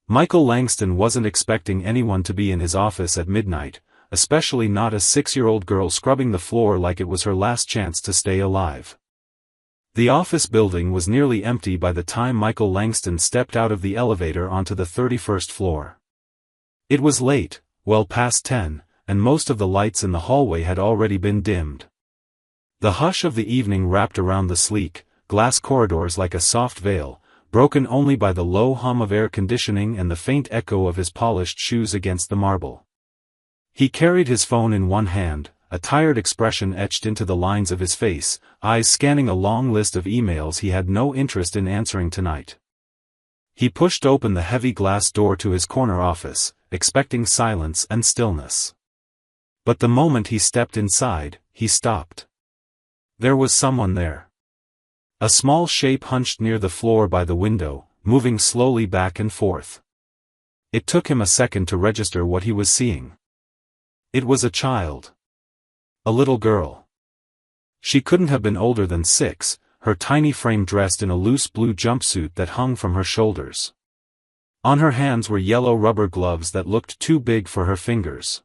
Michael Langston wasn't expecting anyone to be in his office at midnight, especially not a 6-year-old girl scrubbing the floor like it was her last chance to stay alive. The office building was nearly empty by the time Michael Langston stepped out of the elevator onto the 31st floor. It was late, well past 10, and most of the lights in the hallway had already been dimmed. The hush of the evening wrapped around the sleek, glass corridors like a soft veil, broken only by the low hum of air conditioning and the faint echo of his polished shoes against the marble. He carried his phone in one hand, a tired expression etched into the lines of his face, eyes scanning a long list of emails he had no interest in answering tonight. He pushed open the heavy glass door to his corner office, expecting silence and stillness. But the moment he stepped inside, he stopped. There was someone there. A small shape hunched near the floor by the window, moving slowly back and forth. It took him a second to register what he was seeing. It was a child. A little girl. She couldn't have been older than 6, her tiny frame dressed in a loose blue jumpsuit that hung from her shoulders. On her hands were yellow rubber gloves that looked too big for her fingers.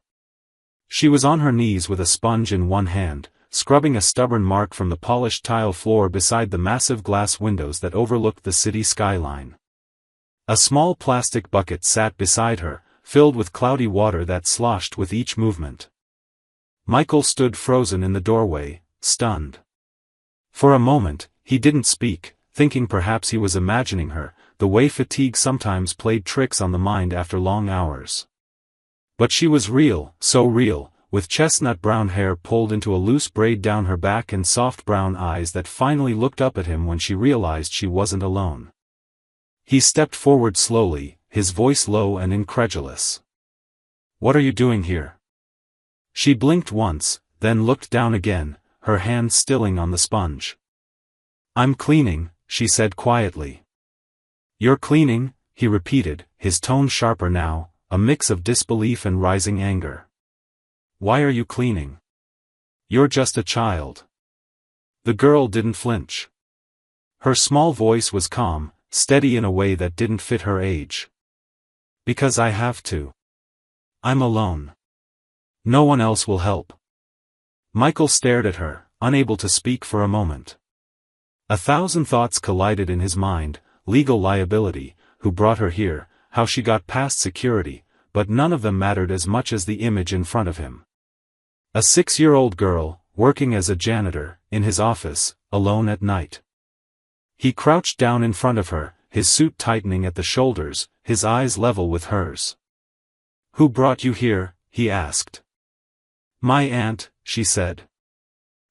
She was on her knees with a sponge in one hand, scrubbing a stubborn mark from the polished tile floor beside the massive glass windows that overlooked the city skyline. A small plastic bucket sat beside her, filled with cloudy water that sloshed with each movement. Michael stood frozen in the doorway, stunned. For a moment, he didn't speak, thinking perhaps he was imagining her, the way fatigue sometimes played tricks on the mind after long hours. But she was real, so real, with chestnut brown hair pulled into a loose braid down her back and soft brown eyes that finally looked up at him when she realized she wasn't alone. He stepped forward slowly, his voice low and incredulous. "What are you doing here?" She blinked once, then looked down again, her hand stilling on the sponge. "I'm cleaning," she said quietly. "You're cleaning?" he repeated, his tone sharper now, a mix of disbelief and rising anger. "Why are you cleaning? You're just a child." The girl didn't flinch. Her small voice was calm, steady in a way that didn't fit her age. "Because I have to. I'm alone. No one else will help." Michael stared at her, unable to speak for a moment. 1,000 thoughts collided in his mind: legal liability, who brought her here, how she got past security, but none of them mattered as much as the image in front of him. A 6-year-old girl, working as a janitor, in his office, alone at night. He crouched down in front of her, his suit tightening at the shoulders, his eyes level with hers. "Who brought you here?" he asked. "My aunt," she said.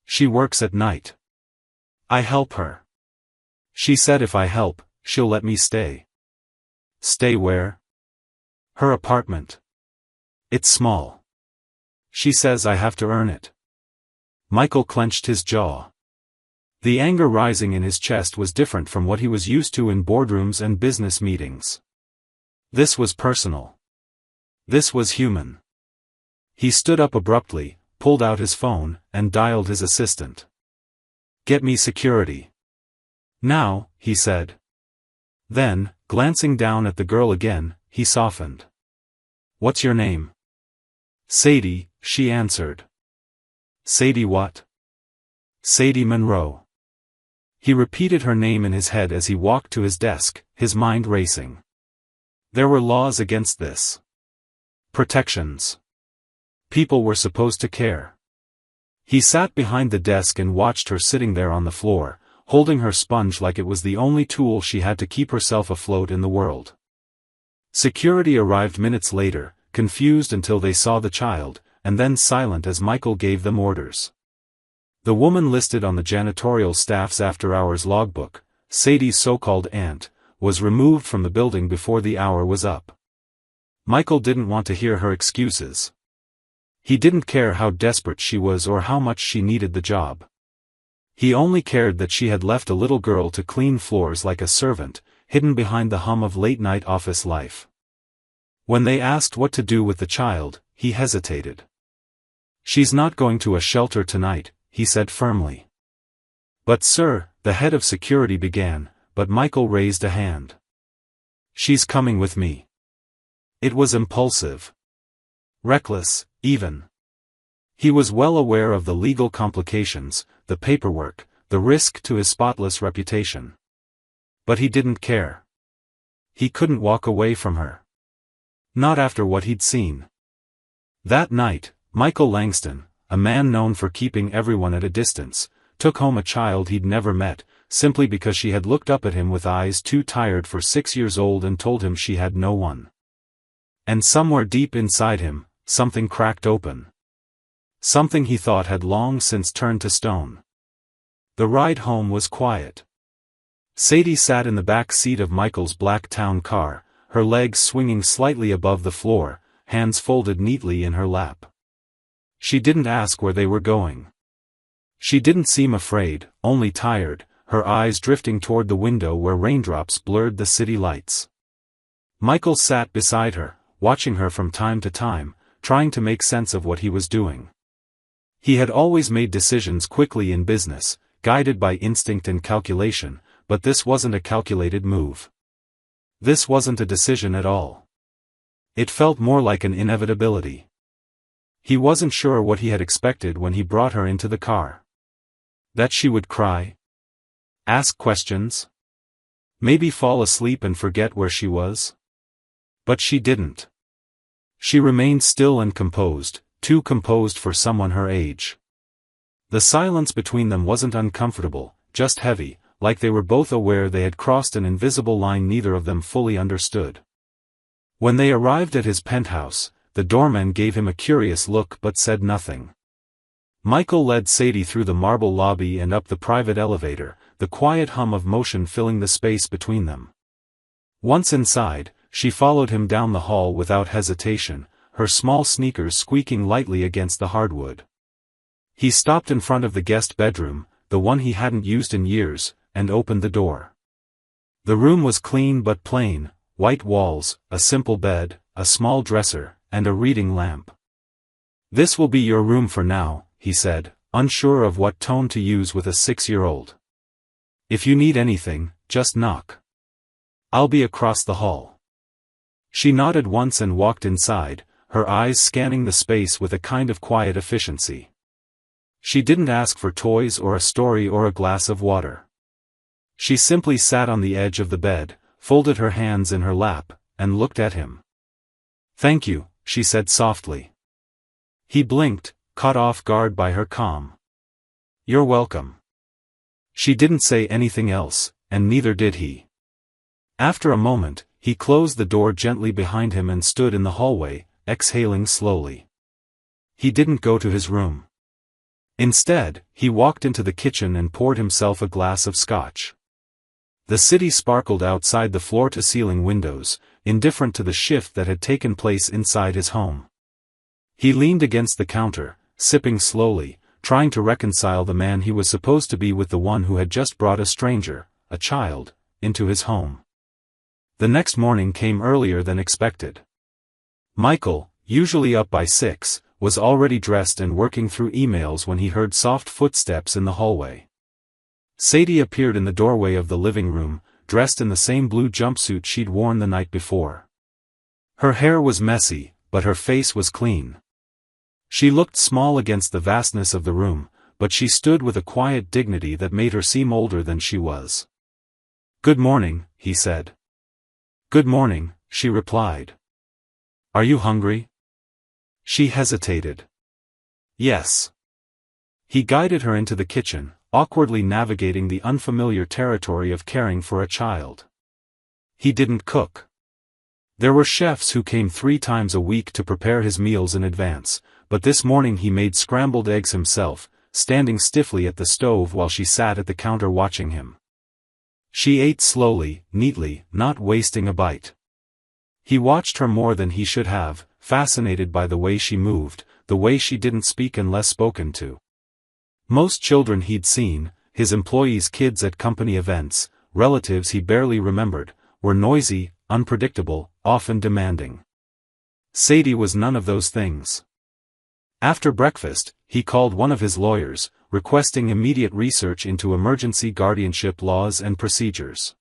"She works at night. I help her. She said if I help, she'll let me stay." "Stay where?" "Her apartment. It's small. She says I have to earn it." Michael clenched his jaw. The anger rising in his chest was different from what he was used to in boardrooms and business meetings. This was personal. This was human. He stood up abruptly, pulled out his phone, and dialed his assistant. "Get me security. Now," he said. Then, glancing down at the girl again, he softened. "What's your name?" "Sadie," she answered. "Sadie what?" "Sadie Monroe." He repeated her name in his head as he walked to his desk, his mind racing. There were laws against this. Protections. People were supposed to care. He sat behind the desk and watched her sitting there on the floor, holding her sponge like it was the only tool she had to keep herself afloat in the world. Security arrived minutes later, confused until they saw the child, and then silent as Michael gave them orders. The woman listed on the janitorial staff's after-hours logbook, Sadie's so-called aunt, was removed from the building before the hour was up. Michael didn't want to hear her excuses. He didn't care how desperate she was or how much she needed the job. He only cared that she had left a little girl to clean floors like a servant, hidden behind the hum of late-night office life. When they asked what to do with the child, he hesitated. "She's not going to a shelter tonight," he said firmly. "But sir," the head of security began, but Michael raised a hand. "She's coming with me." It was impulsive. Reckless, even. He was well aware of the legal complications, the paperwork, the risk to his spotless reputation. But he didn't care. He couldn't walk away from her. Not after what he'd seen. That night, Michael Langston, a man known for keeping everyone at a distance, took home a child he'd never met, simply because she had looked up at him with eyes too tired for 6 years old and told him she had no one. And somewhere deep inside him, something cracked open. Something he thought had long since turned to stone. The ride home was quiet. Sadie sat in the back seat of Michael's black town car, her legs swinging slightly above the floor, hands folded neatly in her lap. She didn't ask where they were going. She didn't seem afraid, only tired, her eyes drifting toward the window where raindrops blurred the city lights. Michael sat beside her, watching her from time to time, trying to make sense of what he was doing. He had always made decisions quickly in business, guided by instinct and calculation, but this wasn't a calculated move. This wasn't a decision at all. It felt more like an inevitability. He wasn't sure what he had expected when he brought her into the car. That she would cry? Ask questions? Maybe fall asleep and forget where she was? But she didn't. She remained still and composed, too composed for someone her age. The silence between them wasn't uncomfortable, just heavy, like they were both aware they had crossed an invisible line neither of them fully understood. When they arrived at his penthouse, the doorman gave him a curious look but said nothing. Michael led Sadie through the marble lobby and up the private elevator, the quiet hum of motion filling the space between them. Once inside, she followed him down the hall without hesitation, her small sneakers squeaking lightly against the hardwood. He stopped in front of the guest bedroom, the one he hadn't used in years, and opened the door. The room was clean but plain, white walls, a simple bed, a small dresser, and a reading lamp. "This will be your room for now," he said, unsure of what tone to use with a 6-year-old. "If you need anything, just knock. I'll be across the hall." She nodded once and walked inside, her eyes scanning the space with a kind of quiet efficiency. She didn't ask for toys or a story or a glass of water. She simply sat on the edge of the bed, folded her hands in her lap, and looked at him. "Thank you," she said softly. He blinked, caught off guard by her calm. "You're welcome." She didn't say anything else, and neither did he. After a moment, he closed the door gently behind him and stood in the hallway, exhaling slowly. He didn't go to his room. Instead, he walked into the kitchen and poured himself a glass of scotch. The city sparkled outside the floor-to-ceiling windows, indifferent to the shift that had taken place inside his home. He leaned against the counter, sipping slowly, trying to reconcile the man he was supposed to be with the one who had just brought a stranger, a child, into his home. The next morning came earlier than expected. Michael, usually up by 6, was already dressed and working through emails when he heard soft footsteps in the hallway. Sadie appeared in the doorway of the living room, dressed in the same blue jumpsuit she'd worn the night before. Her hair was messy, but her face was clean. She looked small against the vastness of the room, but she stood with a quiet dignity that made her seem older than she was. "Good morning," he said. "Good morning," she replied. "Are you hungry?" She hesitated. "Yes." He guided her into the kitchen, awkwardly navigating the unfamiliar territory of caring for a child. He didn't cook. There were chefs who came 3 times a week to prepare his meals in advance, but this morning he made scrambled eggs himself, standing stiffly at the stove while she sat at the counter watching him. She ate slowly, neatly, not wasting a bite. He watched her more than he should have, fascinated by the way she moved, the way she didn't speak unless spoken to. Most children he'd seen, his employees' kids at company events, relatives he barely remembered, were noisy, unpredictable, often demanding. Sadie was none of those things. After breakfast, he called one of his lawyers, requesting immediate research into emergency guardianship laws and procedures.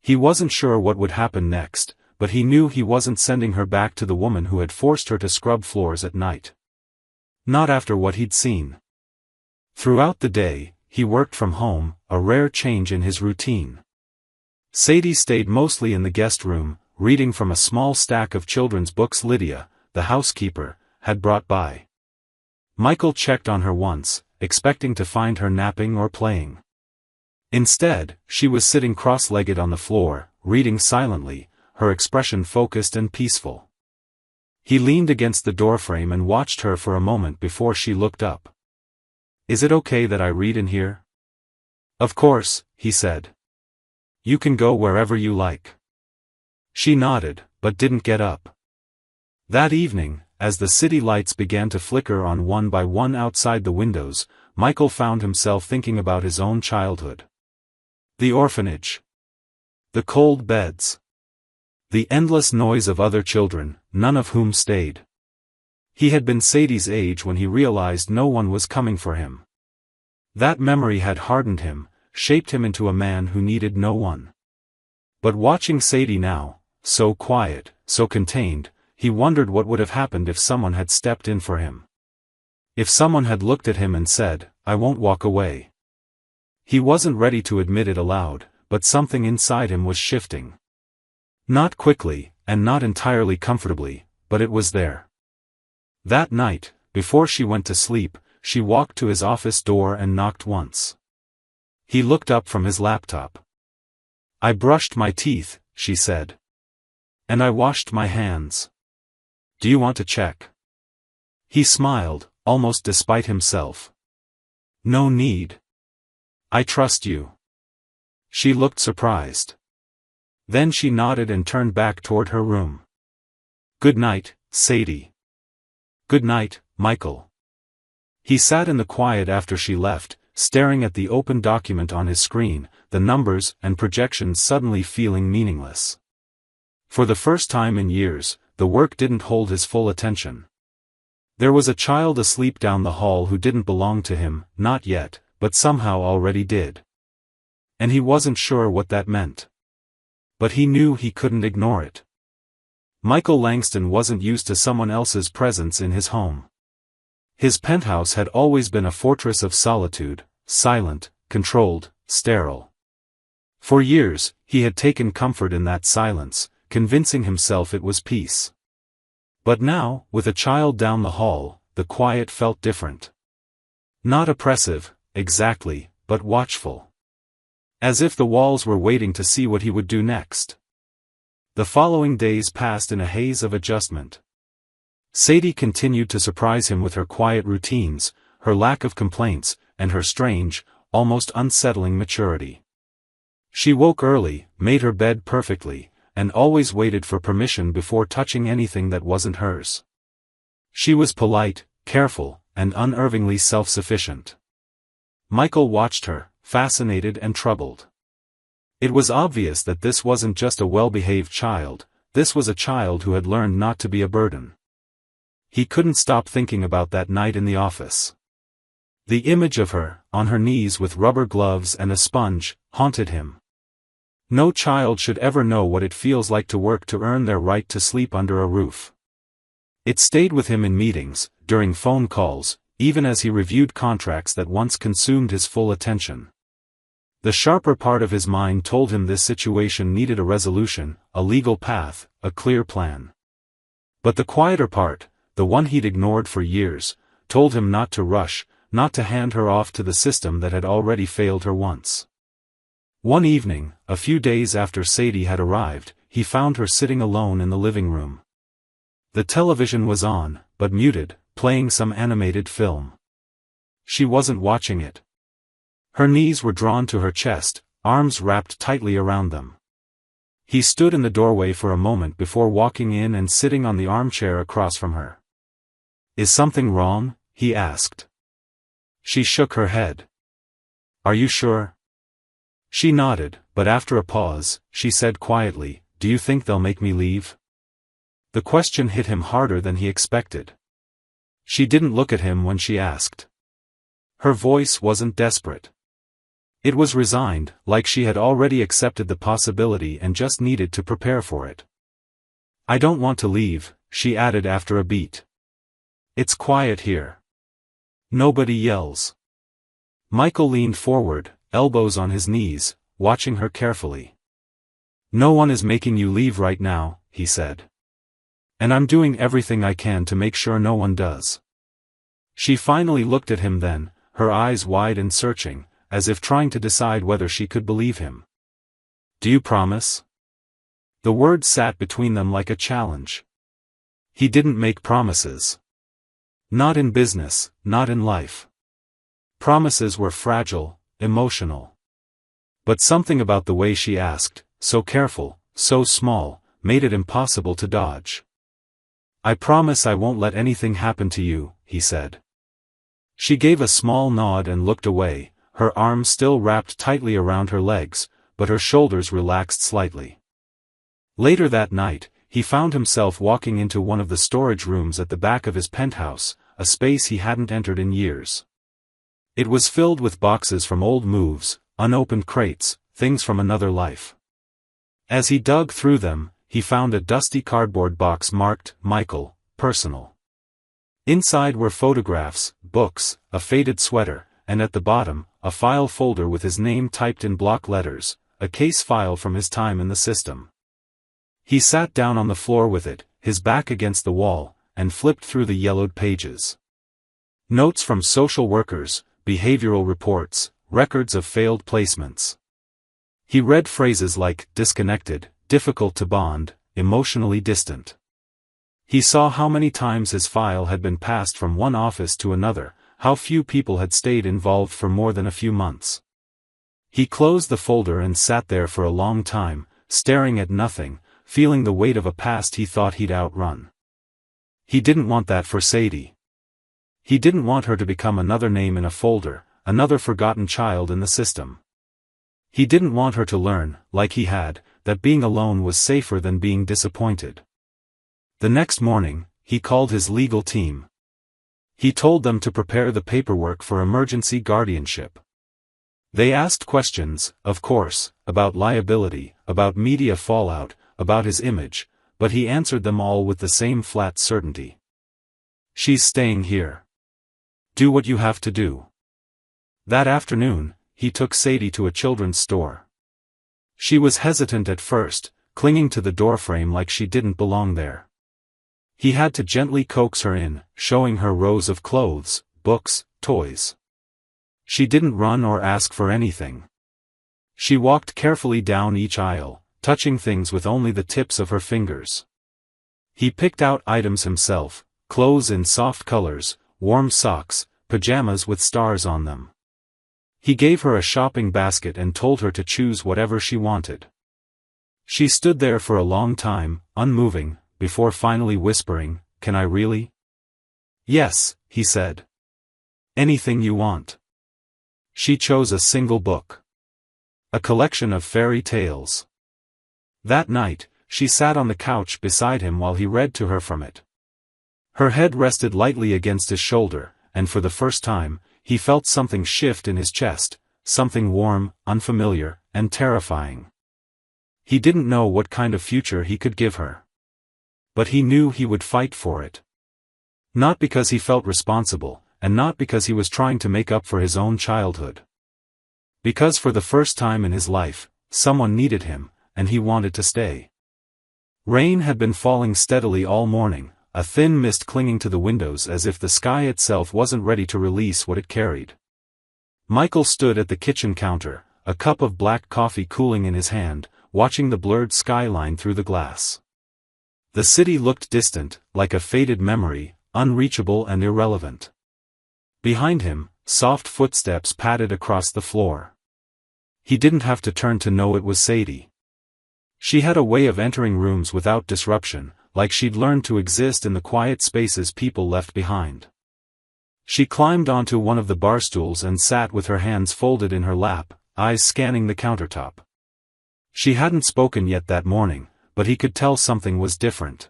He wasn't sure what would happen next, but he knew he wasn't sending her back to the woman who had forced her to scrub floors at night. Not after what he'd seen. Throughout the day, he worked from home, a rare change in his routine. Sadie stayed mostly in the guest room, reading from a small stack of children's books Lydia, the housekeeper, had brought by. Michael checked on her once, expecting to find her napping or playing. Instead, she was sitting cross-legged on the floor, reading silently, her expression focused and peaceful. He leaned against the doorframe and watched her for a moment before she looked up. "Is it okay that I read in here?" "Of course," he said. "You can go wherever you like." She nodded, but didn't get up. That evening, as the city lights began to flicker on one by one outside the windows, Michael found himself thinking about his own childhood. The orphanage. The cold beds. The endless noise of other children, none of whom stayed. He had been Sadie's age when he realized no one was coming for him. That memory had hardened him, shaped him into a man who needed no one. But watching Sadie now, so quiet, so contained, he wondered what would have happened if someone had stepped in for him. If someone had looked at him and said, "I won't walk away." He wasn't ready to admit it aloud, but something inside him was shifting. Not quickly, and not entirely comfortably, but it was there. That night, before she went to sleep, she walked to his office door and knocked once. He looked up from his laptop. "I brushed my teeth," she said. "And I washed my hands. Do you want to check?" He smiled, almost despite himself. "No need. I trust you." She looked surprised. Then she nodded and turned back toward her room. "Good night, Sadie." "Good night, Michael." He sat in the quiet after she left, staring at the open document on his screen, the numbers and projections suddenly feeling meaningless. For the first time in years, the work didn't hold his full attention. There was a child asleep down the hall who didn't belong to him, not yet, but somehow already did. And he wasn't sure what that meant. But he knew he couldn't ignore it. Michael Langston wasn't used to someone else's presence in his home. His penthouse had always been a fortress of solitude, silent, controlled, sterile. For years, he had taken comfort in that silence, convincing himself it was peace. But now, with a child down the hall, the quiet felt different. Not oppressive, exactly, but watchful. As if the walls were waiting to see what he would do next. The following days passed in a haze of adjustment. Sadie continued to surprise him with her quiet routines, her lack of complaints, and her strange, almost unsettling maturity. She woke early, made her bed perfectly, and always waited for permission before touching anything that wasn't hers. She was polite, careful, and unerringly self-sufficient. Michael watched her, fascinated and troubled. It was obvious that this wasn't just a well-behaved child, this was a child who had learned not to be a burden. He couldn't stop thinking about that night in the office. The image of her, on her knees with rubber gloves and a sponge, haunted him. No child should ever know what it feels like to work to earn their right to sleep under a roof. It stayed with him in meetings, during phone calls, even as he reviewed contracts that once consumed his full attention. The sharper part of his mind told him this situation needed a resolution, a legal path, a clear plan. But the quieter part, the one he'd ignored for years, told him not to rush, not to hand her off to the system that had already failed her once. One evening, a few days after Sadie had arrived, he found her sitting alone in the living room. The television was on, but muted, playing some animated film. She wasn't watching it. Her knees were drawn to her chest, arms wrapped tightly around them. He stood in the doorway for a moment before walking in and sitting on the armchair across from her. "Is something wrong?" he asked. She shook her head. "Are you sure?" She nodded, but after a pause, she said quietly, "Do you think they'll make me leave?" The question hit him harder than he expected. She didn't look at him when she asked. Her voice wasn't desperate. It was resigned, like she had already accepted the possibility and just needed to prepare for it. I don't want to leave, she added after a beat. It's quiet here. Nobody yells. Michael leaned forward, elbows on his knees, watching her carefully. No one is making you leave right now, he said. And I'm doing everything I can to make sure no one does. She finally looked at him then, her eyes wide and searching, as if trying to decide whether she could believe him. Do you promise? The word sat between them like a challenge. He didn't make promises. Not in business, not in life. Promises were fragile, emotional. But something about the way she asked, so careful, so small, made it impossible to dodge. I promise I won't let anything happen to you, he said. She gave a small nod and looked away, her arms still wrapped tightly around her legs, but her shoulders relaxed slightly. Later that night, he found himself walking into one of the storage rooms at the back of his penthouse, a space he hadn't entered in years. It was filled with boxes from old moves, unopened crates, things from another life. As he dug through them, he found a dusty cardboard box marked, Michael, Personal. Inside were photographs, books, a faded sweater, and at the bottom, a file folder with his name typed in block letters, a case file from his time in the system. He sat down on the floor with it, his back against the wall, and flipped through the yellowed pages. Notes from social workers, behavioral reports, records of failed placements. He read phrases like, disconnected, difficult to bond, emotionally distant. He saw how many times his file had been passed from one office to another, how few people had stayed involved for more than a few months. He closed the folder and sat there for a long time, staring at nothing, feeling the weight of a past he thought he'd outrun. He didn't want that for Sadie. He didn't want her to become another name in a folder, another forgotten child in the system. He didn't want her to learn, like he had, that being alone was safer than being disappointed. The next morning, he called his legal team. He told them to prepare the paperwork for emergency guardianship. They asked questions, of course, about liability, about media fallout, about his image, but he answered them all with the same flat certainty. She's staying here. Do what you have to do. That afternoon, he took Sadie to a children's store. She was hesitant at first, clinging to the doorframe like she didn't belong there. He had to gently coax her in, showing her rows of clothes, books, toys. She didn't run or ask for anything. She walked carefully down each aisle, touching things with only the tips of her fingers. He picked out items himself, clothes in soft colors, warm socks, pajamas with stars on them. He gave her a shopping basket and told her to choose whatever she wanted. She stood there for a long time, unmoving, before finally whispering, "Can I really?" "Yes," he said. "Anything you want." She chose a single book. A collection of fairy tales. That night, she sat on the couch beside him while he read to her from it. Her head rested lightly against his shoulder, and for the first time, he felt something shift in his chest, something warm, unfamiliar, and terrifying. He didn't know what kind of future he could give her. But he knew he would fight for it. Not because he felt responsible, and not because he was trying to make up for his own childhood. Because for the first time in his life, someone needed him, and he wanted to stay. Rain had been falling steadily all morning, a thin mist clinging to the windows as if the sky itself wasn't ready to release what it carried. Michael stood at the kitchen counter, a cup of black coffee cooling in his hand, watching the blurred skyline through the glass. The city looked distant, like a faded memory, unreachable and irrelevant. Behind him, soft footsteps padded across the floor. He didn't have to turn to know it was Sadie. She had a way of entering rooms without disruption, like she'd learned to exist in the quiet spaces people left behind. She climbed onto one of the bar stools and sat with her hands folded in her lap, eyes scanning the countertop. She hadn't spoken yet that morning, but he could tell something was different.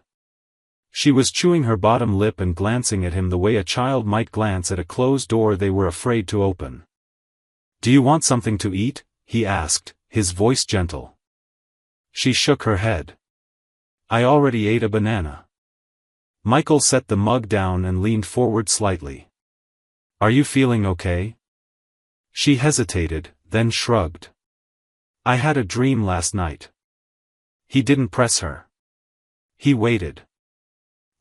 She was chewing her bottom lip and glancing at him the way a child might glance at a closed door they were afraid to open. "Do you want something to eat?" he asked, his voice gentle. She shook her head. I already ate a banana. Michael set the mug down and leaned forward slightly. Are you feeling okay? She hesitated, then shrugged. I had a dream last night. He didn't press her. He waited.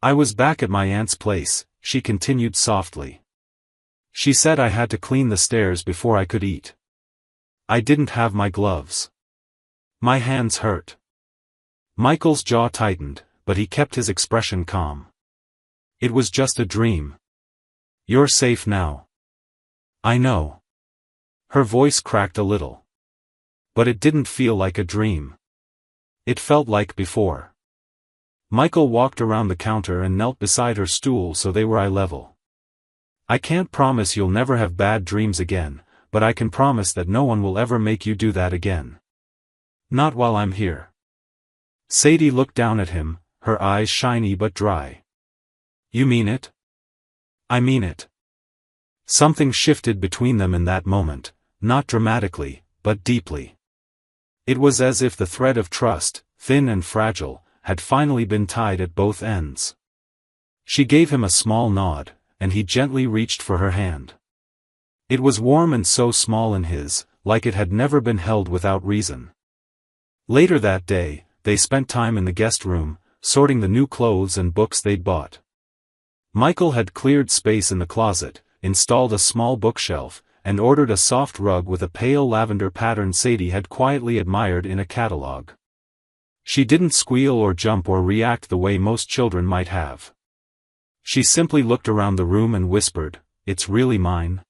I was back at my aunt's place, she continued softly. She said I had to clean the stairs before I could eat. I didn't have my gloves. My hands hurt. Michael's jaw tightened, but he kept his expression calm. It was just a dream. You're safe now. I know. Her voice cracked a little. But it didn't feel like a dream. It felt like before. Michael walked around the counter and knelt beside her stool so they were eye level. I can't promise you'll never have bad dreams again, but I can promise that no one will ever make you do that again. Not while I'm here. Sadie looked down at him, her eyes shiny but dry. You mean it? I mean it. Something shifted between them in that moment, not dramatically, but deeply. It was as if the thread of trust, thin and fragile, had finally been tied at both ends. She gave him a small nod, and he gently reached for her hand. It was warm and so small in his, like it had never been held without reason. Later that day, they spent time in the guest room, sorting the new clothes and books they'd bought. Michael had cleared space in the closet, installed a small bookshelf, and ordered a soft rug with a pale lavender pattern Sadie had quietly admired in a catalog. She didn't squeal or jump or react the way most children might have. She simply looked around the room and whispered, "It's really mine?"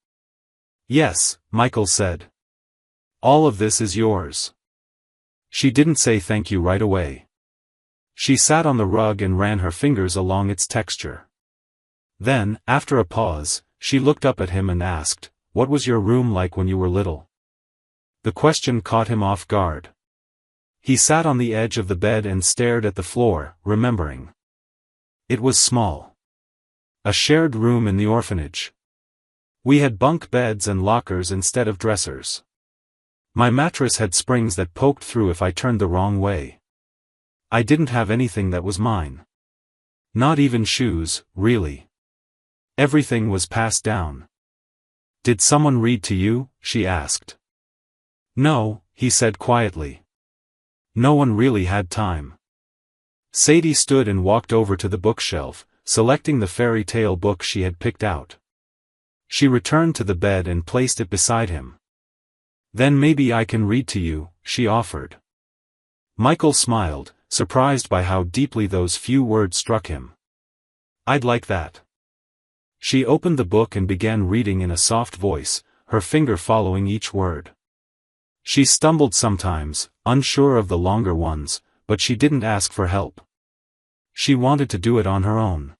"Yes," Michael said. "All of this is yours." She didn't say thank you right away. She sat on the rug and ran her fingers along its texture. Then, after a pause, she looked up at him and asked, "What was your room like when you were little?" The question caught him off guard. He sat on the edge of the bed and stared at the floor, remembering. It was small. A shared room in the orphanage. We had bunk beds and lockers instead of dressers. My mattress had springs that poked through if I turned the wrong way. I didn't have anything that was mine. Not even shoes, really. Everything was passed down. "Did someone read to you?" she asked. "No," he said quietly. "No one really had time." Sadie stood and walked over to the bookshelf, selecting the fairy tale book she had picked out. She returned to the bed and placed it beside him. "Then maybe I can read to you," she offered. Michael smiled, surprised by how deeply those few words struck him. "I'd like that." She opened the book and began reading in a soft voice, her finger following each word. She stumbled sometimes, unsure of the longer ones, but she didn't ask for help. She wanted to do it on her own.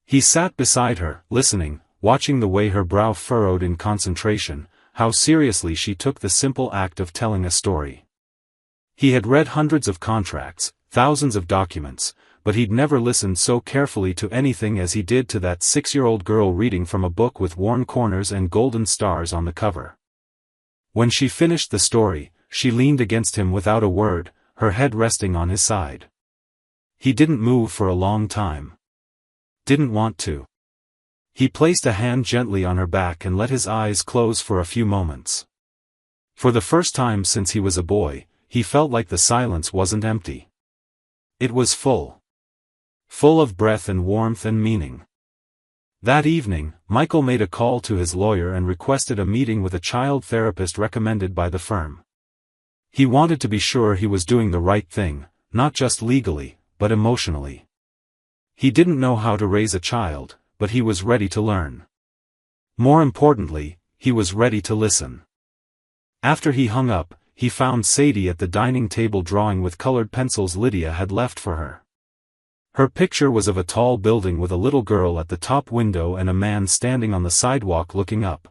He sat beside her, listening, watching the way her brow furrowed in concentration, how seriously she took the simple act of telling a story. He had read hundreds of contracts, thousands of documents, but he'd never listened so carefully to anything as he did to that 6-year-old girl reading from a book with worn corners and golden stars on the cover. When she finished the story, she leaned against him without a word, her head resting on his side. He didn't move for a long time. Didn't want to. He placed a hand gently on her back and let his eyes close for a few moments. For the first time since he was a boy, he felt like the silence wasn't empty. It was full. Full of breath and warmth and meaning. That evening, Michael made a call to his lawyer and requested a meeting with a child therapist recommended by the firm. He wanted to be sure he was doing the right thing, not just legally, but emotionally. He didn't know how to raise a child, but he was ready to learn. More importantly, he was ready to listen. After he hung up, he found Sadie at the dining table drawing with colored pencils Lydia had left for her. Her picture was of a tall building with a little girl at the top window and a man standing on the sidewalk looking up.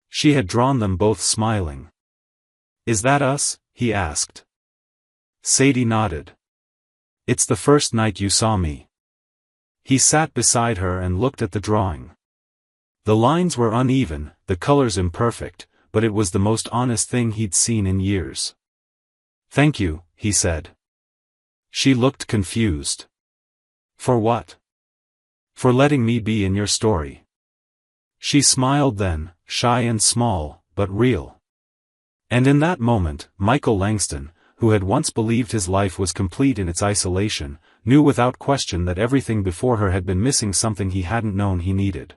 She had drawn them both smiling. "Is that us?" he asked. Sadie nodded. "It's the first night you saw me." He sat beside her and looked at the drawing. The lines were uneven, the colors imperfect, but it was the most honest thing he'd seen in years. "Thank you," he said. She looked confused. For what? For letting me be in your story. She smiled then, shy and small, but real. And in that moment, Michael Langston, who had once believed his life was complete in its isolation, knew without question that everything before her had been missing something he hadn't known he needed.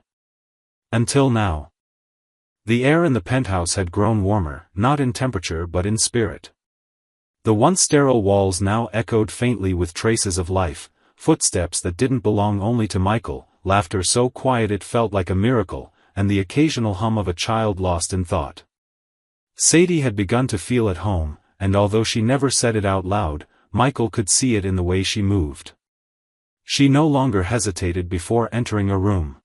Until now. The air in the penthouse had grown warmer, not in temperature but in spirit. The once sterile walls now echoed faintly with traces of life, footsteps that didn't belong only to Michael, laughter so quiet it felt like a miracle, and the occasional hum of a child lost in thought. Sadie had begun to feel at home, and although she never said it out loud, Michael could see it in the way she moved. She no longer hesitated before entering a room.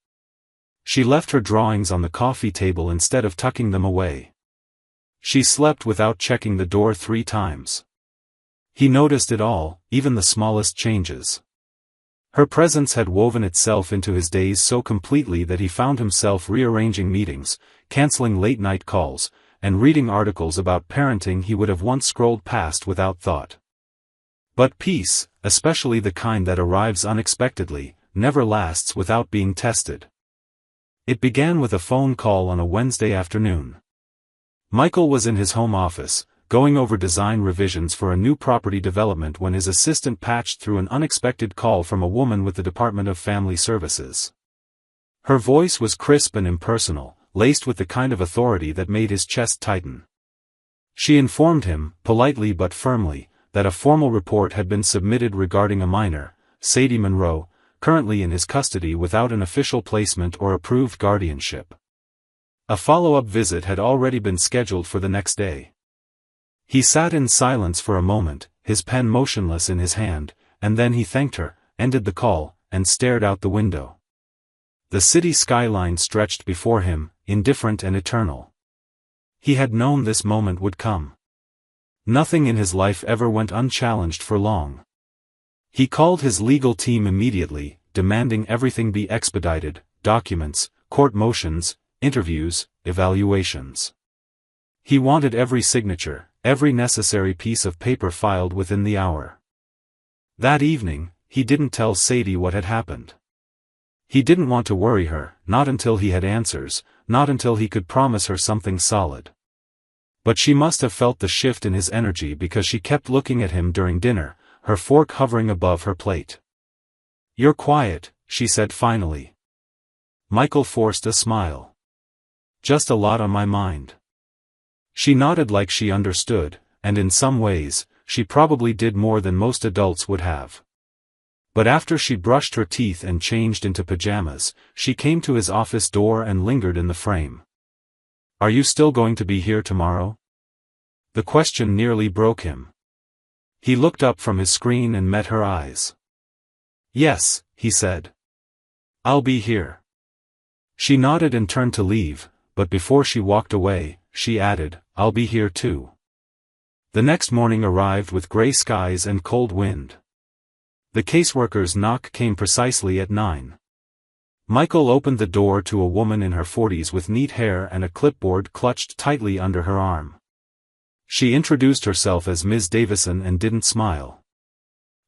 She left her drawings on the coffee table instead of tucking them away. She slept without checking the door 3 times. He noticed it all, even the smallest changes. Her presence had woven itself into his days so completely that he found himself rearranging meetings, canceling late-night calls, and reading articles about parenting he would have once scrolled past without thought. But peace, especially the kind that arrives unexpectedly, never lasts without being tested. It began with a phone call on a Wednesday afternoon. Michael was in his home office, going over design revisions for a new property development when his assistant patched through an unexpected call from a woman with the Department of Family Services. Her voice was crisp and impersonal, laced with the kind of authority that made his chest tighten. She informed him, politely but firmly, that a formal report had been submitted regarding a minor, Sadie Monroe, currently in his custody without an official placement or approved guardianship. A follow-up visit had already been scheduled for the next day. He sat in silence for a moment, his pen motionless in his hand, and then he thanked her, ended the call, and stared out the window. The city skyline stretched before him, indifferent and eternal. He had known this moment would come. Nothing in his life ever went unchallenged for long. He called his legal team immediately, demanding everything be expedited, documents, court motions, interviews, evaluations. He wanted every signature, every necessary piece of paper filed within the hour. That evening, he didn't tell Sadie what had happened. He didn't want to worry her, not until he had answers, not until he could promise her something solid. But she must have felt the shift in his energy because she kept looking at him during dinner, her fork hovering above her plate. "You're quiet," she said finally. Michael forced a smile. "Just a lot on my mind." She nodded like she understood, and in some ways, she probably did more than most adults would have. But after she brushed her teeth and changed into pajamas, she came to his office door and lingered in the frame. "Are you still going to be here tomorrow?" The question nearly broke him. He looked up from his screen and met her eyes. "Yes," he said. "I'll be here." She nodded and turned to leave, but before she walked away, she added, "I'll be here too." The next morning arrived with gray skies and cold wind. The caseworker's knock came precisely at 9. Michael opened the door to a woman in her 40s with neat hair and a clipboard clutched tightly under her arm. She introduced herself as Ms. Davison and didn't smile.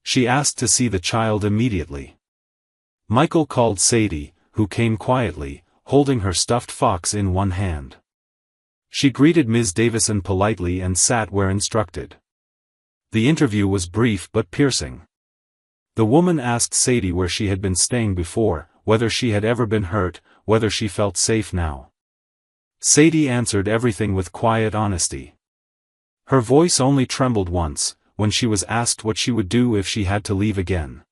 She asked to see the child immediately. Michael called Sadie, who came quietly, holding her stuffed fox in one hand. She greeted Ms. Davison politely and sat where instructed. The interview was brief but piercing. The woman asked Sadie where she had been staying before, whether she had ever been hurt, whether she felt safe now. Sadie answered everything with quiet honesty. Her voice only trembled once, when she was asked what she would do if she had to leave again.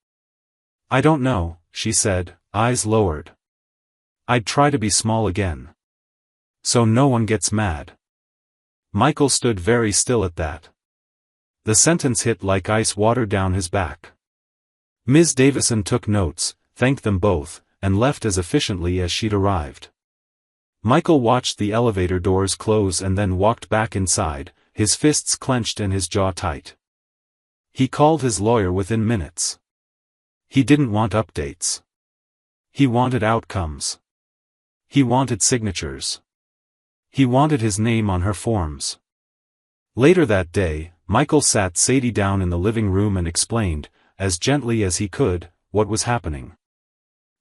"I don't know," she said, eyes lowered. "I'd try to be small again. So no one gets mad." Michael stood very still at that. The sentence hit like ice water down his back. Ms. Davison took notes, thanked them both, and left as efficiently as she'd arrived. Michael watched the elevator doors close and then walked back inside, his fists clenched and his jaw tight. He called his lawyer within minutes. He didn't want updates. He wanted outcomes. He wanted signatures. He wanted his name on her forms. Later that day, Michael sat Sadie down in the living room and explained, as gently as he could, what was happening.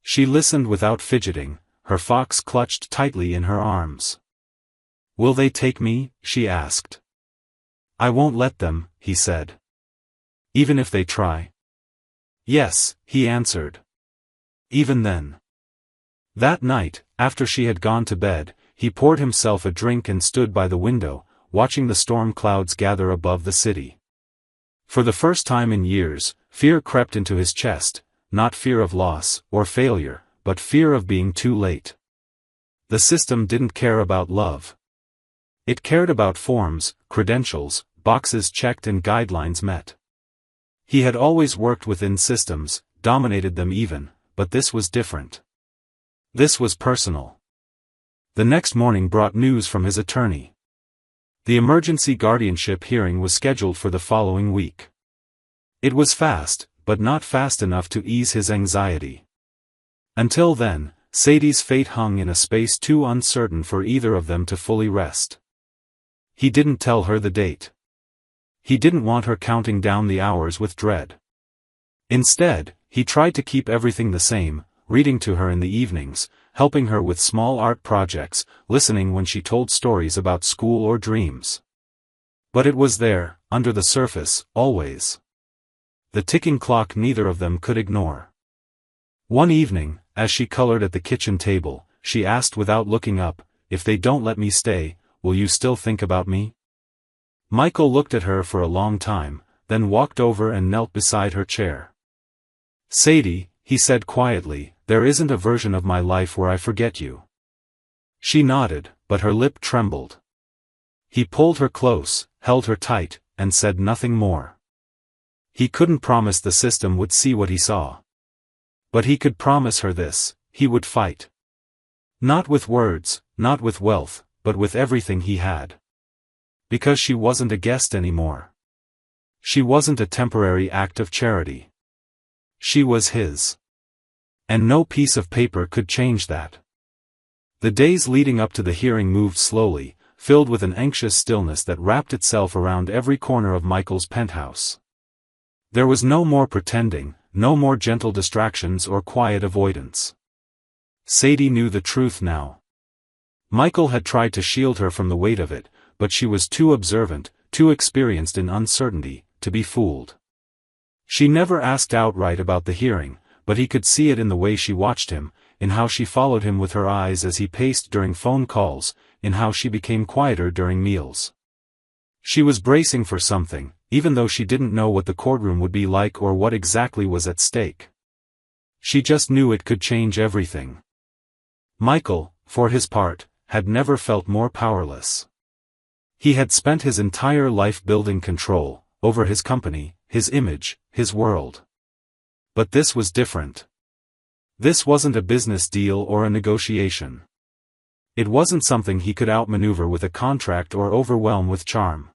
She listened without fidgeting, her fox clutched tightly in her arms. "Will they take me?" she asked. "I won't let them," he said. "Even if they try?" "Yes," he answered. "Even then." That night, after she had gone to bed, he poured himself a drink and stood by the window, watching the storm clouds gather above the city. For the first time in years, fear crept into his chest, not fear of loss or failure, but fear of being too late. The system didn't care about love. It cared about forms, credentials, boxes checked and guidelines met. He had always worked within systems, dominated them even, but this was different. This was personal. The next morning brought news from his attorney. The emergency guardianship hearing was scheduled for the following week. It was fast, but not fast enough to ease his anxiety. Until then, Sadie's fate hung in a space too uncertain for either of them to fully rest. He didn't tell her the date. He didn't want her counting down the hours with dread. Instead, he tried to keep everything the same, reading to her in the evenings, helping her with small art projects, listening when she told stories about school or dreams. But it was there, under the surface, always. The ticking clock neither of them could ignore. One evening, as she colored at the kitchen table, she asked without looking up, "If they don't let me stay, will you still think about me?" Michael looked at her for a long time, then walked over and knelt beside her chair. "Sadie," he said quietly, "there isn't a version of my life where I forget you." She nodded, but her lip trembled. He pulled her close, held her tight, and said nothing more. He couldn't promise the system would see what he saw. But he could promise her this: he would fight. Not with words, not with wealth, but with everything he had. Because she wasn't a guest anymore. She wasn't a temporary act of charity. She was his. And no piece of paper could change that. The days leading up to the hearing moved slowly, filled with an anxious stillness that wrapped itself around every corner of Michael's penthouse. There was no more pretending, no more gentle distractions or quiet avoidance. Sadie knew the truth now. Michael had tried to shield her from the weight of it, but she was too observant, too experienced in uncertainty, to be fooled. She never asked outright about the hearing, but he could see it in the way she watched him, in how she followed him with her eyes as he paced during phone calls, in how she became quieter during meals. She was bracing for something, even though she didn't know what the courtroom would be like or what exactly was at stake. She just knew it could change everything. Michael, for his part, had never felt more powerless. He had spent his entire life building control over his company, his image, his world. But this was different. This wasn't a business deal or a negotiation. It wasn't something he could outmaneuver with a contract or overwhelm with charm.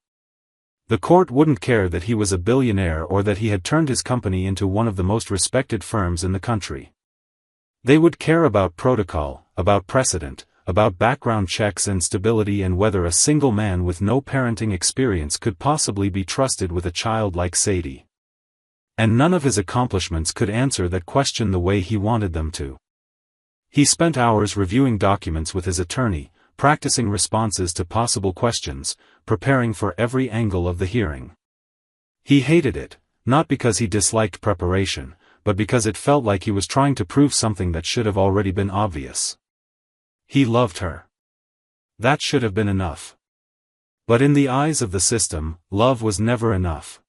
The court wouldn't care that he was a billionaire or that he had turned his company into one of the most respected firms in the country. They would care about protocol, about precedent, about background checks and stability, and whether a single man with no parenting experience could possibly be trusted with a child like Sadie. And none of his accomplishments could answer that question the way he wanted them to. He spent hours reviewing documents with his attorney, practicing responses to possible questions, preparing for every angle of the hearing. He hated it, not because he disliked preparation, but because it felt like he was trying to prove something that should have already been obvious. He loved her. That should have been enough. But in the eyes of the system, love was never enough.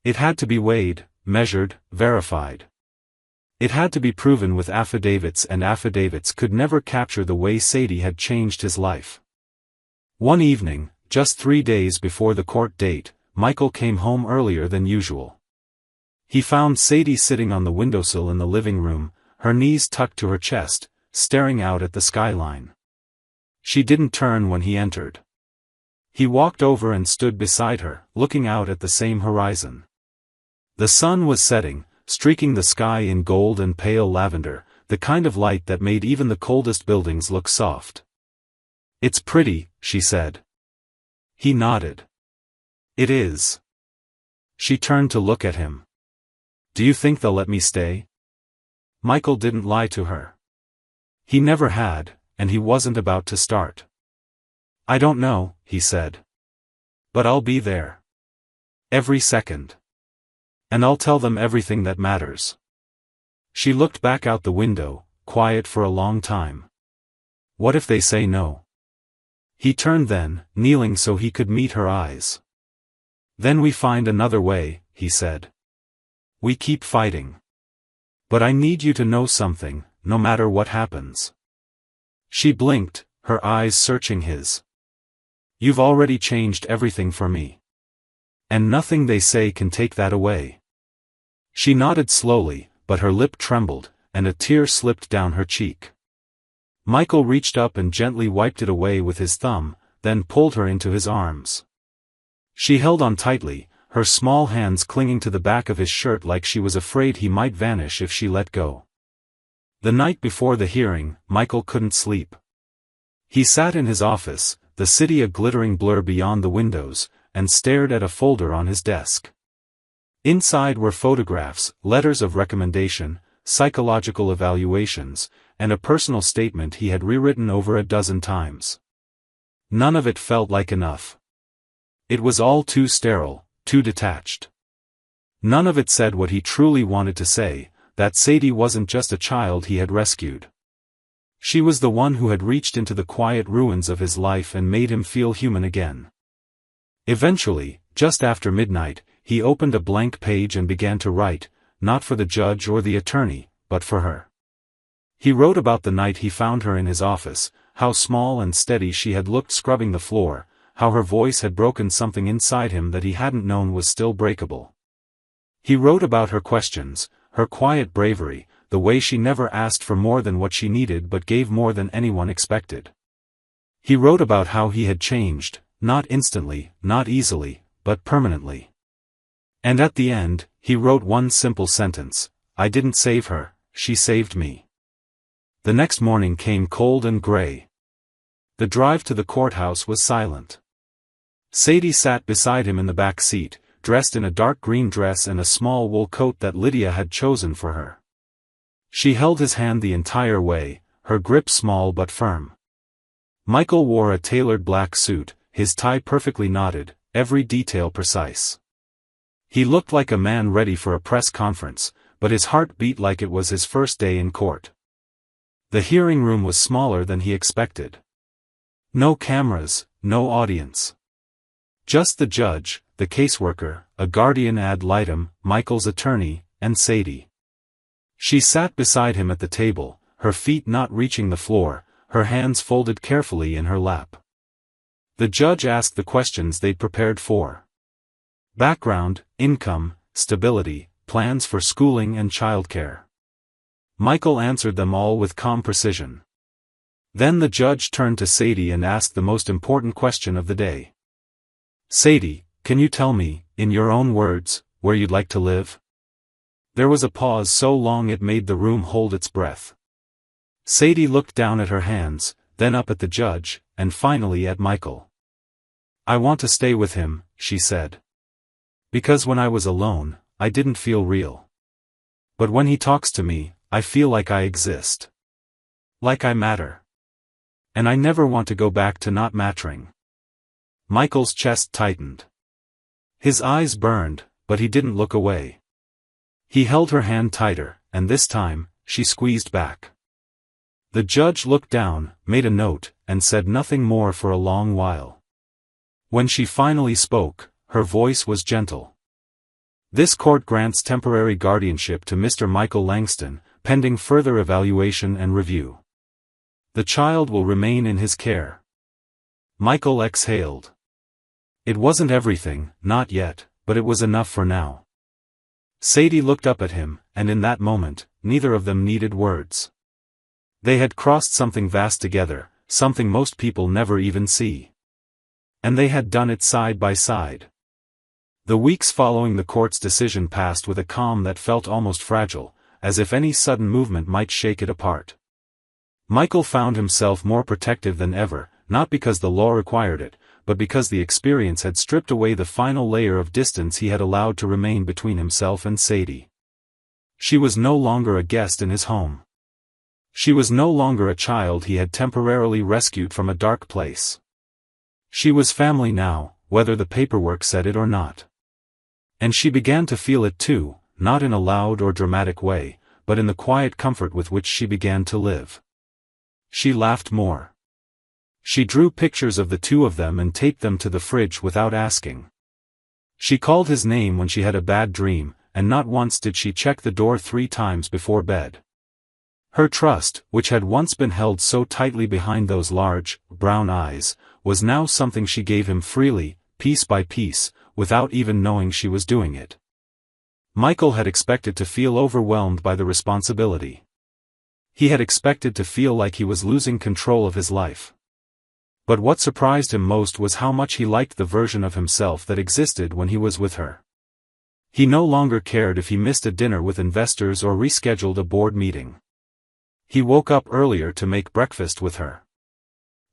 It had to be weighed, measured, verified. It had to be proven with affidavits, and affidavits could never capture the way Sadie had changed his life. One evening, just 3 days before the court date, Michael came home earlier than usual. He found Sadie sitting on the windowsill in the living room, her knees tucked to her chest, staring out at the skyline. She didn't turn when he entered. He walked over and stood beside her, looking out at the same horizon. The sun was setting, streaking the sky in gold and pale lavender, the kind of light that made even the coldest buildings look soft. "It's pretty," she said. He nodded. It is. She turned to look at him. Do you think they'll let me stay? Michael didn't lie to her. He never had, and he wasn't about to start. I don't know, he said. But I'll be there. Every second. And I'll tell them everything that matters. She looked back out the window, quiet for a long time. What if they say no? He turned then, kneeling so he could meet her eyes. Then we find another way, he said. We keep fighting. But I need you to know something, no matter what happens. She blinked, her eyes searching his. You've already changed everything for me. And nothing they say can take that away. She nodded slowly, but her lip trembled, and a tear slipped down her cheek. Michael reached up and gently wiped it away with his thumb, then pulled her into his arms. She held on tightly, her small hands clinging to the back of his shirt like she was afraid he might vanish if she let go. The night before the hearing, Michael couldn't sleep. He sat in his office, the city a glittering blur beyond the windows, and stared at a folder on his desk. Inside were photographs, letters of recommendation, psychological evaluations, and a personal statement he had rewritten over a dozen times. None of it felt like enough. It was all too sterile, too detached. None of it said what he truly wanted to say, that Sadie wasn't just a child he had rescued. She was the one who had reached into the quiet ruins of his life and made him feel human again. Eventually, just after midnight, he opened a blank page and began to write, not for the judge or the attorney, but for her. He wrote about the night he found her in his office, how small and steady she had looked scrubbing the floor, how her voice had broken something inside him that he hadn't known was still breakable. He wrote about her questions, her quiet bravery, the way she never asked for more than what she needed but gave more than anyone expected. He wrote about how he had changed, not instantly, not easily, but permanently. And at the end, he wrote one simple sentence: I didn't save her, she saved me. The next morning came cold and gray. The drive to the courthouse was silent. Sadie sat beside him in the back seat, dressed in a dark green dress and a small wool coat that Lydia had chosen for her. She held his hand the entire way, her grip small but firm. Michael wore a tailored black suit, his tie perfectly knotted, every detail precise. He looked like a man ready for a press conference, but his heart beat like it was his first day in court. The hearing room was smaller than he expected. No cameras, no audience. Just the judge, the caseworker, a guardian ad litem, Michael's attorney, and Sadie. She sat beside him at the table, her feet not reaching the floor, her hands folded carefully in her lap. The judge asked the questions they'd prepared for. Background, income, stability, plans for schooling and childcare. Michael answered them all with calm precision. Then the judge turned to Sadie and asked the most important question of the day. Sadie, can you tell me, in your own words, where you'd like to live? There was a pause so long it made the room hold its breath. Sadie looked down at her hands, then up at the judge, and finally at Michael. I want to stay with him, she said. Because when I was alone, I didn't feel real. But when he talks to me, I feel like I exist. Like I matter. And I never want to go back to not mattering. Michael's chest tightened. His eyes burned, but he didn't look away. He held her hand tighter, and this time, she squeezed back. The judge looked down, made a note, and said nothing more for a long while. When she finally spoke, her voice was gentle. This court grants temporary guardianship to Mr. Michael Langston, pending further evaluation and review. The child will remain in his care. Michael exhaled. It wasn't everything, not yet, but it was enough for now. Sadie looked up at him, and in that moment, neither of them needed words. They had crossed something vast together, something most people never even see. And they had done it side by side. The weeks following the court's decision passed with a calm that felt almost fragile, as if any sudden movement might shake it apart. Michael found himself more protective than ever, not because the law required it, but because the experience had stripped away the final layer of distance he had allowed to remain between himself and Sadie. She was no longer a guest in his home. She was no longer a child he had temporarily rescued from a dark place. She was family now, whether the paperwork said it or not. And she began to feel it too, not in a loud or dramatic way, but in the quiet comfort with which she began to live. She laughed more. She drew pictures of the two of them and taped them to the fridge without asking. She called his name when she had a bad dream, and not once did she check the door 3 times before bed. Her trust, which had once been held so tightly behind those large, brown eyes, was now something she gave him freely, piece by piece, without even knowing she was doing it. Michael had expected to feel overwhelmed by the responsibility. He had expected to feel like he was losing control of his life. But what surprised him most was how much he liked the version of himself that existed when he was with her. He no longer cared if he missed a dinner with investors or rescheduled a board meeting. He woke up earlier to make breakfast with her.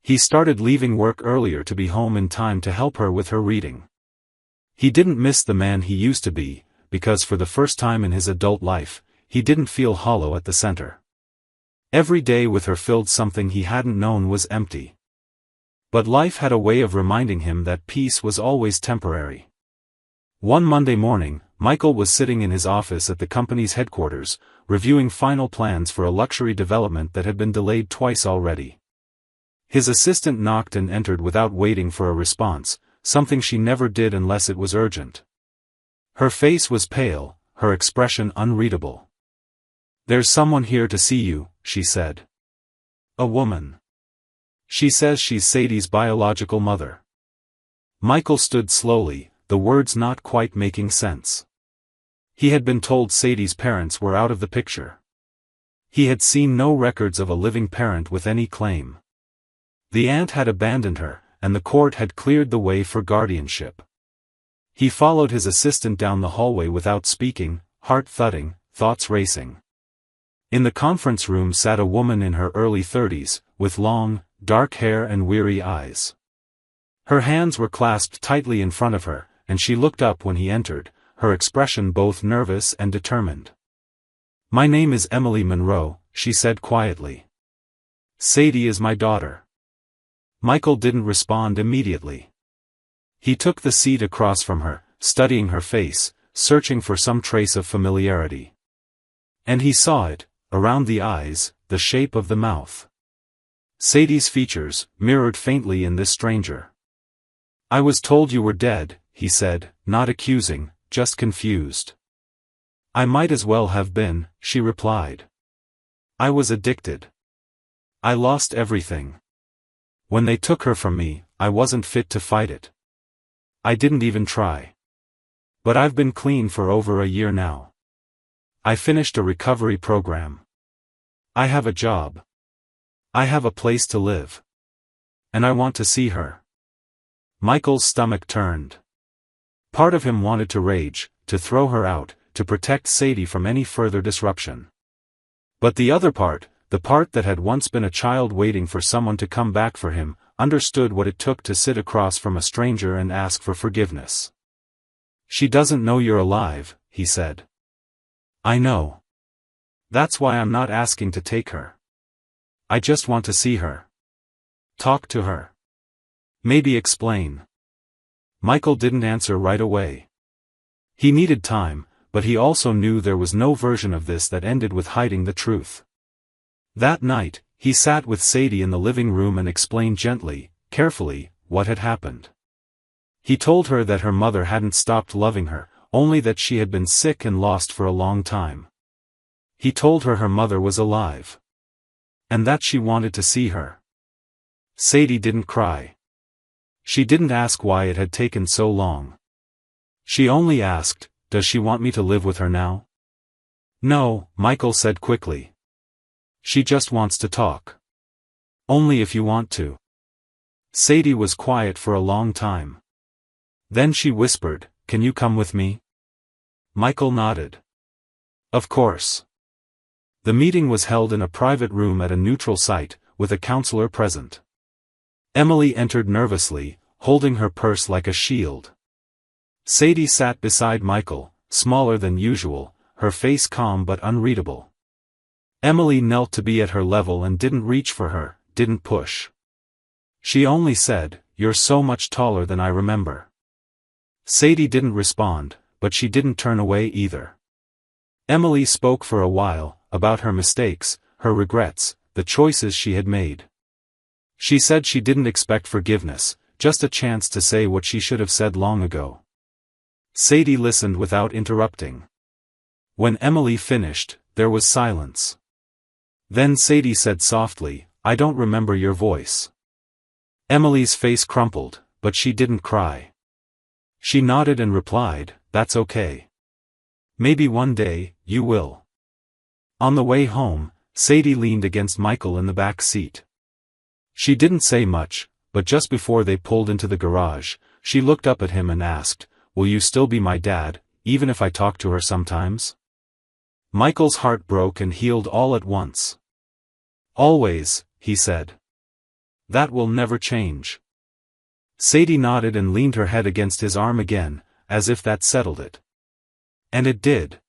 He started leaving work earlier to be home in time to help her with her reading. He didn't miss the man he used to be, because for the first time in his adult life, he didn't feel hollow at the center. Every day with her filled something he hadn't known was empty. But life had a way of reminding him that peace was always temporary. One Monday morning, Michael was sitting in his office at the company's headquarters, reviewing final plans for a luxury development that had been delayed twice already. His assistant knocked and entered without waiting for a response, something she never did unless it was urgent. Her face was pale, her expression unreadable. "There's someone here to see you," she said. "A woman. She says she's Sadie's biological mother." Michael stood slowly, the words not quite making sense. He had been told Sadie's parents were out of the picture. He had seen no records of a living parent with any claim. The aunt had abandoned her, and the court had cleared the way for guardianship. He followed his assistant down the hallway without speaking, heart thudding, thoughts racing. In the conference room sat a woman in her early 30s, with long, dark hair and weary eyes. Her hands were clasped tightly in front of her, and she looked up when he entered, her expression both nervous and determined. "My name is Emily Monroe," she said quietly. "Sadie is my daughter." Michael didn't respond immediately. He took the seat across from her, studying her face, searching for some trace of familiarity. And he saw it, around the eyes, the shape of the mouth. Sadie's features, mirrored faintly in this stranger. "I was told you were dead," he said, not accusing, just confused. "I might as well have been," she replied. "I was addicted. I lost everything. When they took her from me, I wasn't fit to fight it. I didn't even try. But I've been clean for over a year now. I finished a recovery program. I have a job. I have a place to live. And I want to see her." Michael's stomach turned. Part of him wanted to rage, to throw her out, to protect Sadie from any further disruption. But the other part, the part that had once been a child waiting for someone to come back for him, understood what it took to sit across from a stranger and ask for forgiveness. "She doesn't know you're alive," he said. "I know. That's why I'm not asking to take her. I just want to see her. Talk to her. Maybe explain." Michael didn't answer right away. He needed time, but he also knew there was no version of this that ended with hiding the truth. That night, he sat with Sadie in the living room and explained gently, carefully, what had happened. He told her that her mother hadn't stopped loving her, only that she had been sick and lost for a long time. He told her her mother was alive. And that she wanted to see her. Sadie didn't cry. She didn't ask why it had taken so long. She only asked, "Does she want me to live with her now?" "No," Michael said quickly. "She just wants to talk. Only if you want to." Sadie was quiet for a long time. Then she whispered, "Can you come with me?" Michael nodded. "Of course." The meeting was held in a private room at a neutral site, with a counselor present. Emily entered nervously, holding her purse like a shield. Sadie sat beside Michael, smaller than usual, her face calm but unreadable. Emily knelt to be at her level and didn't reach for her, didn't push. She only said, "You're so much taller than I remember." Sadie didn't respond, but she didn't turn away either. Emily spoke for a while, about her mistakes, her regrets, the choices she had made. She said she didn't expect forgiveness, just a chance to say what she should have said long ago. Sadie listened without interrupting. When Emily finished, there was silence. Then Sadie said softly, "I don't remember your voice." Emily's face crumpled, but she didn't cry. She nodded and replied, "That's okay. Maybe one day, you will." On the way home, Sadie leaned against Michael in the back seat. She didn't say much, but just before they pulled into the garage, she looked up at him and asked, "Will you still be my dad, even if I talk to her sometimes?" Michael's heart broke and healed all at once. "Always," he said. "That will never change." Sadie nodded and leaned her head against his arm again, as if that settled it. And it did.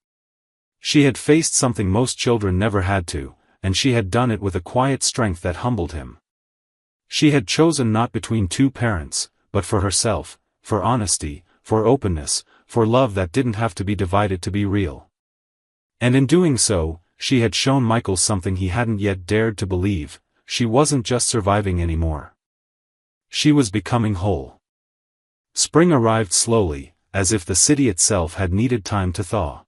She had faced something most children never had to, and she had done it with a quiet strength that humbled him. She had chosen not between two parents, but for herself, for honesty, for openness, for love that didn't have to be divided to be real. And in doing so, she had shown Michael something he hadn't yet dared to believe: she wasn't just surviving anymore. She was becoming whole. Spring arrived slowly, as if the city itself had needed time to thaw.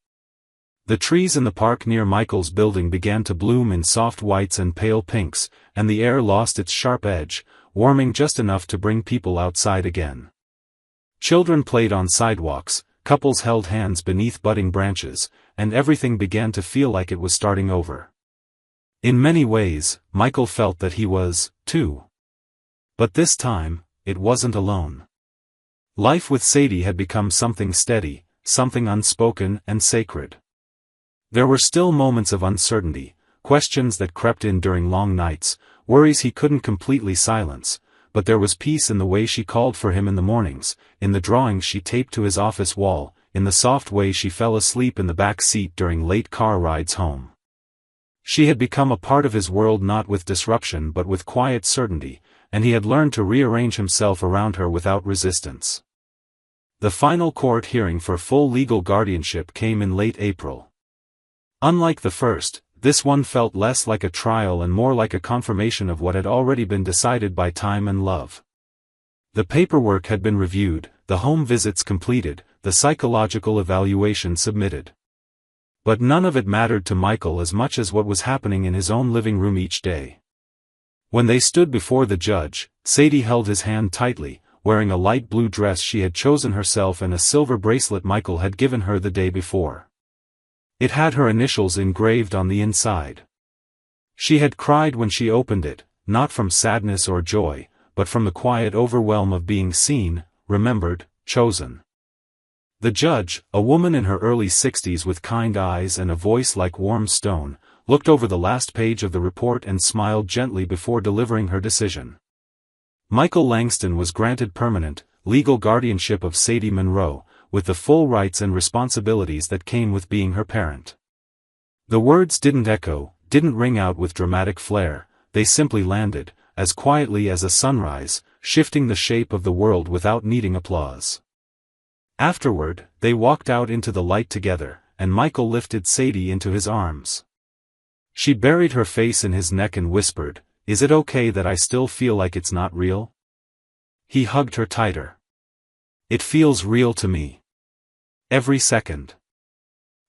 The trees in the park near Michael's building began to bloom in soft whites and pale pinks, and the air lost its sharp edge, warming just enough to bring people outside again. Children played on sidewalks, couples held hands beneath budding branches, and everything began to feel like it was starting over. In many ways, Michael felt that he was, too. But this time, it wasn't alone. Life with Sadie had become something steady, something unspoken and sacred. There were still moments of uncertainty, questions that crept in during long nights, worries he couldn't completely silence, but there was peace in the way she called for him in the mornings, in the drawings she taped to his office wall, in the soft way she fell asleep in the back seat during late car rides home. She had become a part of his world, not with disruption but with quiet certainty, and he had learned to rearrange himself around her without resistance. The final court hearing for full legal guardianship came in late April. Unlike the first, this one felt less like a trial and more like a confirmation of what had already been decided by time and love. The paperwork had been reviewed, the home visits completed, the psychological evaluation submitted. But none of it mattered to Michael as much as what was happening in his own living room each day. When they stood before the judge, Sadie held his hand tightly, wearing a light blue dress she had chosen herself and a silver bracelet Michael had given her the day before. It had her initials engraved on the inside. She had cried when she opened it, not from sadness or joy, but from the quiet overwhelm of being seen, remembered, chosen. The judge, a woman in her early 60s with kind eyes and a voice like warm stone, looked over the last page of the report and smiled gently before delivering her decision. Michael Langston was granted permanent, legal guardianship of Sadie Monroe, with the full rights and responsibilities that came with being her parent. The words didn't echo, didn't ring out with dramatic flair, they simply landed, as quietly as a sunrise, shifting the shape of the world without needing applause. Afterward, they walked out into the light together, and Michael lifted Sadie into his arms. She buried her face in his neck and whispered, "Is it okay that I still feel like it's not real?" He hugged her tighter. "It feels real to me. Every second."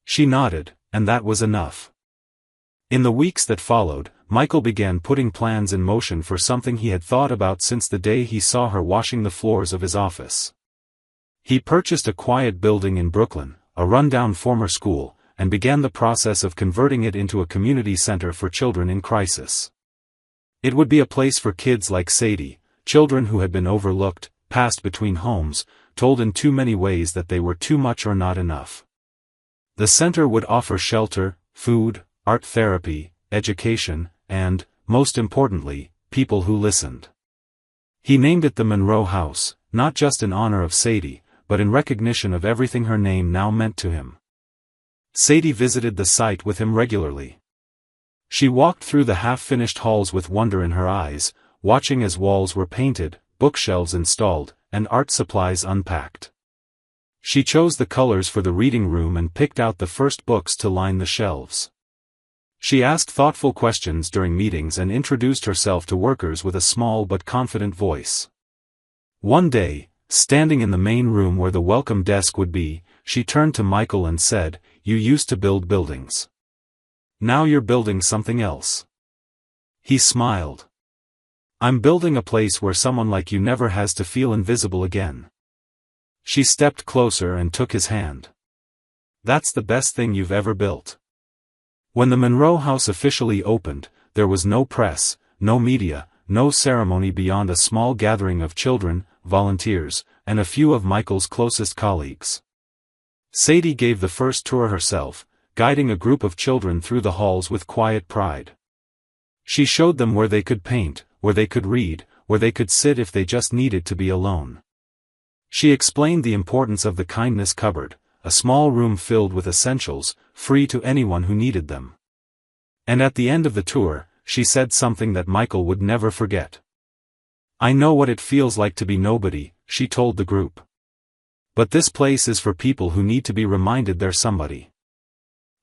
She nodded, and that was enough. In the weeks that followed, Michael began putting plans in motion for something he had thought about since the day he saw her washing the floors of his office. He purchased a quiet building in Brooklyn, a rundown former school, and began the process of converting it into a community center for children in crisis. It would be a place for kids like Sadie, children who had been overlooked, passed between homes, told in too many ways that they were too much or not enough. The center would offer shelter, food, art therapy, education, and, most importantly, people who listened. He named it the Monroe House, not just in honor of Sadie, but in recognition of everything her name now meant to him. Sadie visited the site with him regularly. She walked through the half-finished halls with wonder in her eyes, watching as walls were painted, bookshelves installed, and art supplies unpacked. She chose the colors for the reading room and picked out the first books to line the shelves. She asked thoughtful questions during meetings and introduced herself to workers with a small but confident voice. One day, standing in the main room where the welcome desk would be, she turned to Michael and said, "You used to build buildings. Now you're building something else." He smiled. "I'm building a place where someone like you never has to feel invisible again." She stepped closer and took his hand. "That's the best thing you've ever built." When the Monroe House officially opened, there was no press, no media, no ceremony beyond a small gathering of children, volunteers, and a few of Michael's closest colleagues. Sadie gave the first tour herself, guiding a group of children through the halls with quiet pride. She showed them where they could paint, where they could read, where they could sit if they just needed to be alone. She explained the importance of the kindness cupboard, a small room filled with essentials, free to anyone who needed them. And at the end of the tour, she said something that Michael would never forget. "I know what it feels like to be nobody," she told the group. "But this place is for people who need to be reminded they're somebody."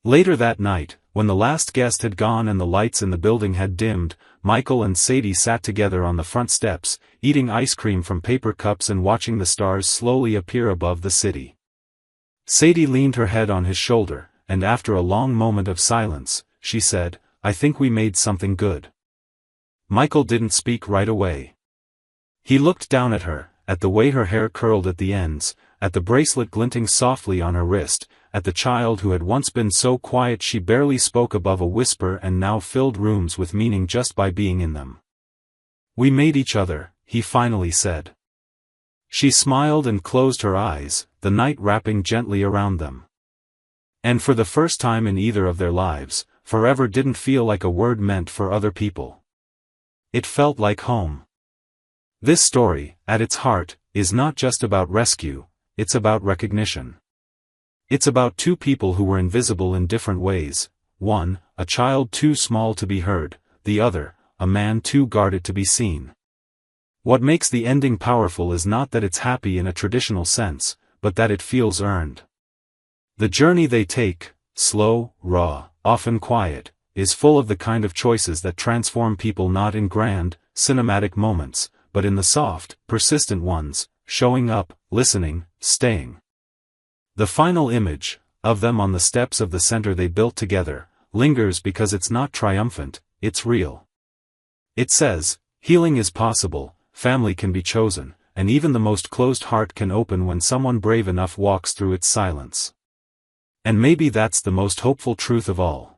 Later that night, when the last guest had gone and the lights in the building had dimmed, Michael and Sadie sat together on the front steps, eating ice cream from paper cups and watching the stars slowly appear above the city. Sadie leaned her head on his shoulder, and after a long moment of silence, she said, "I think we made something good." Michael didn't speak right away. He looked down at her, at the way her hair curled at the ends, at the bracelet glinting softly on her wrist, at the child who had once been so quiet she barely spoke above a whisper and now filled rooms with meaning just by being in them. "We made each other," he finally said. She smiled and closed her eyes, the night wrapping gently around them. And for the first time in either of their lives, forever didn't feel like a word meant for other people. It felt like home. This story, at its heart, is not just about rescue, it's about recognition. It's about two people who were invisible in different ways, one, a child too small to be heard, the other, a man too guarded to be seen. What makes the ending powerful is not that it's happy in a traditional sense, but that it feels earned. The journey they take, slow, raw, often quiet, is full of the kind of choices that transform people not in grand, cinematic moments, but in the soft, persistent ones, showing up, listening, staying. The final image, of them on the steps of the center they built together, lingers because it's not triumphant, it's real. It says, healing is possible, family can be chosen, and even the most closed heart can open when someone brave enough walks through its silence. And maybe that's the most hopeful truth of all.